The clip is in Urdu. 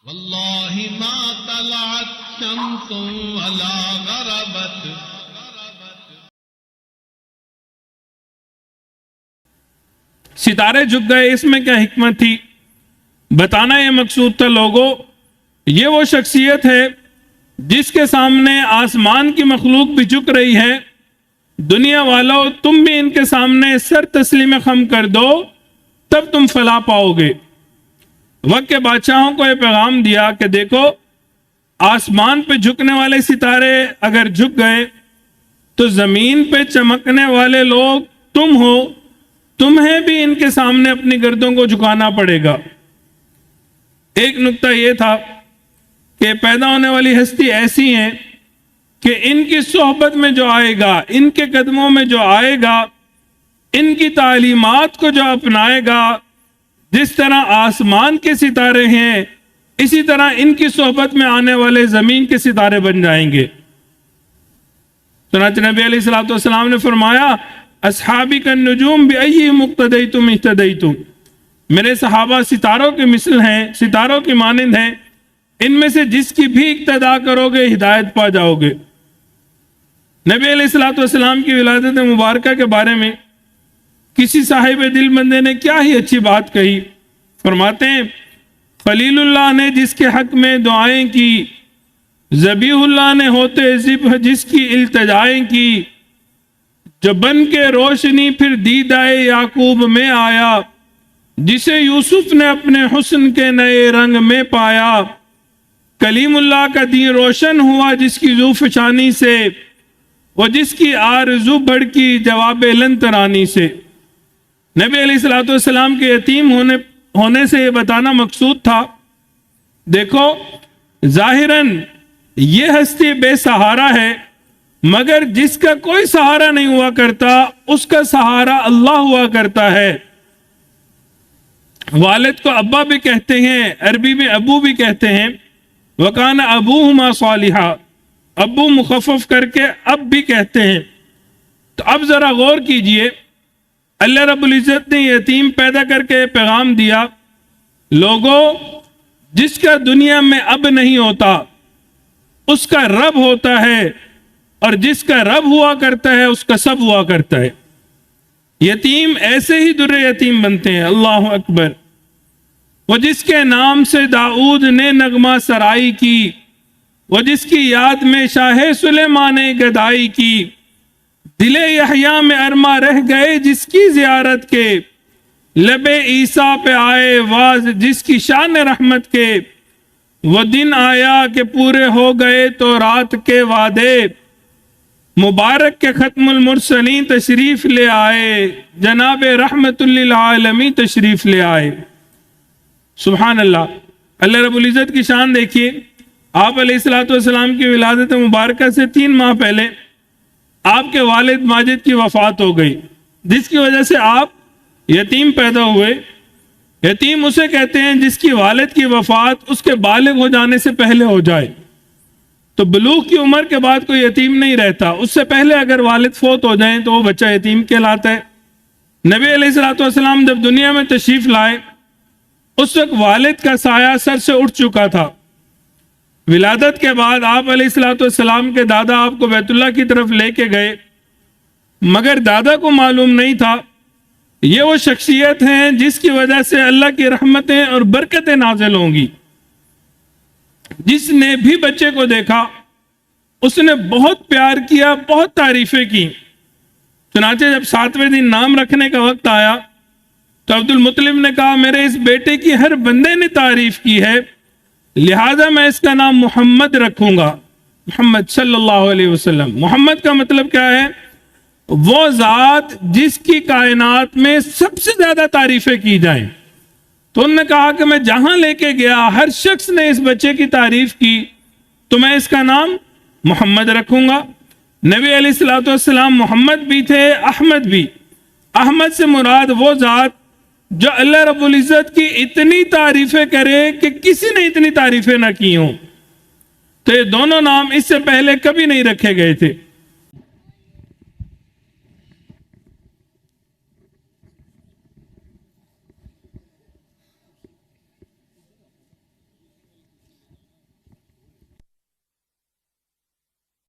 واللہ ما طلعت شمس ولا غربت. ستارے جھک گئے، اس میں کیا حکمت تھی؟ بتانا یہ مقصود تھا لوگوں، یہ وہ شخصیت ہے جس کے سامنے آسمان کی مخلوق بھی جھک رہی ہے. دنیا والوں، تم بھی ان کے سامنے سر تسلیم خم کر دو، تب تم فلاح پاؤ گے. وقت کے بادشاہوں کو یہ پیغام دیا کہ دیکھو، آسمان پہ جھکنے والے ستارے اگر جھک گئے تو زمین پہ چمکنے والے لوگ تم ہو، تمہیں بھی ان کے سامنے اپنی گردوں کو جھکانا پڑے گا. ایک نکتہ یہ تھا کہ پیدا ہونے والی ہستی ایسی ہیں کہ ان کی صحبت میں جو آئے گا، ان کے قدموں میں جو آئے گا، ان کی تعلیمات کو جو اپنائے گا، جس طرح آسمان کے ستارے ہیں اسی طرح ان کی صحبت میں آنے والے زمین کے ستارے بن جائیں گے. چنانچہ نبی علیہ الصلوۃ والسلام نے فرمایا، اصحابی کالنجوم بأیہم اقتدیتم اہتدیتم. میرے صحابہ ستاروں کے مثل ہیں، ستاروں کی مانند ہیں، ان میں سے جس کی بھی اقتدا کرو گے ہدایت پا جاؤ گے. نبی علیہ الصلوۃ والسلام کی ولادت مبارکہ کے بارے میں کسی صاحب دل بندے نے کیا ہی اچھی بات کہی. فرماتے ہیں، خلیل اللہ نے جس کے حق میں دعائیں کی، ذبیح اللہ نے ہوتے ذبح جس کی التجائیں کی، جو بن کے روشنی پھر دیدائے یعقوب میں آیا، جسے یوسف نے اپنے حسن کے نئے رنگ میں پایا، کلیم اللہ کا دین روشن ہوا جس کی ذو فشانی سے، وہ جس کی آرزو بڑھ کی جواب لن ترانی سے. نبی علیہ الصلوۃ والسلام کے یتیم ہونے سے یہ بتانا مقصود تھا، دیکھو ظاہراً یہ ہستی بے سہارا ہے، مگر جس کا کوئی سہارا نہیں ہوا کرتا اس کا سہارا اللہ ہوا کرتا ہے. والد کو ابا بھی کہتے ہیں، عربی میں ابو بھی کہتے ہیں. وکان ابوہما صالحا، ابو مخفف کر کے اب بھی کہتے ہیں. تو اب ذرا غور کیجئے، اللہ رب العزت نے یتیم پیدا کر کے پیغام دیا، لوگوں جس کا دنیا میں اب نہیں ہوتا اس کا رب ہوتا ہے، اور جس کا رب ہوا کرتا ہے اس کا سب ہوا کرتا ہے. یتیم ایسے ہی در یتیم بنتے ہیں. اللہ اکبر. وہ جس کے نام سے داؤد نے نغمہ سرائی کی، وہ جس کی یاد میں شاہ سلیمان نے گدائی کی، دل یحییٰ میں ارما رہ گئے جس کی زیارت کے، لب عیسیٰ پہ آئے واز جس کی شان رحمت کے. وہ دن آیا کہ پورے ہو گئے تو رات کے وعدے، مبارک کے ختم المرسلین تشریف لے آئے، جناب رحمت للعالمین تشریف لے آئے. سبحان اللہ. اللہ رب العزت کی شان دیکھیے. آپ علیہ الصلوۃ والسلام کی ولادت مبارکہ سے 3 ماہ پہلے آپ کے والد ماجد کی وفات ہو گئی، جس کی وجہ سے آپ یتیم پیدا ہوئے. یتیم اسے کہتے ہیں جس کی والد کی وفات اس کے بالغ ہو جانے سے پہلے ہو جائے. تو بلوغ کی عمر کے بعد کوئی یتیم نہیں رہتا، اس سے پہلے اگر والد فوت ہو جائیں تو وہ بچہ یتیم کہلاتا ہے. نبی علیہ الصلوۃ والسلام جب دنیا میں تشریف لائے اس وقت والد کا سایہ سر سے اٹھ چکا تھا. ولادت کے بعد آپ علیہ الصلوۃ والسلام کے دادا آپ کو بیت اللہ کی طرف لے کے گئے، مگر دادا کو معلوم نہیں تھا یہ وہ شخصیت ہیں جس کی وجہ سے اللہ کی رحمتیں اور برکتیں نازل ہوں گی. جس نے بھی بچے کو دیکھا اس نے بہت پیار کیا، بہت تعریفیں کی. چنانچہ جب 7ویں دن نام رکھنے کا وقت آیا تو عبد المطلب نے کہا، میرے اس بیٹے کی ہر بندے نے تعریف کی ہے، لہذا میں اس کا نام محمد رکھوں گا. محمد صلی اللہ علیہ وسلم. محمد کا مطلب کیا ہے؟ وہ ذات جس کی کائنات میں سب سے زیادہ تعریفیں کی جائیں. تو انہوں نے کہا کہ میں جہاں لے کے گیا ہر شخص نے اس بچے کی تعریف کی تو میں اس کا نام محمد رکھوں گا. نبی علیہ الصلوۃ والسلام محمد بھی تھے، احمد بھی. احمد سے مراد وہ ذات جو اللہ رب العزت کی اتنی تعریفیں کرے کہ کسی نے اتنی تعریفیں نہ کی ہوں. تو یہ دونوں نام اس سے پہلے کبھی نہیں رکھے گئے تھے.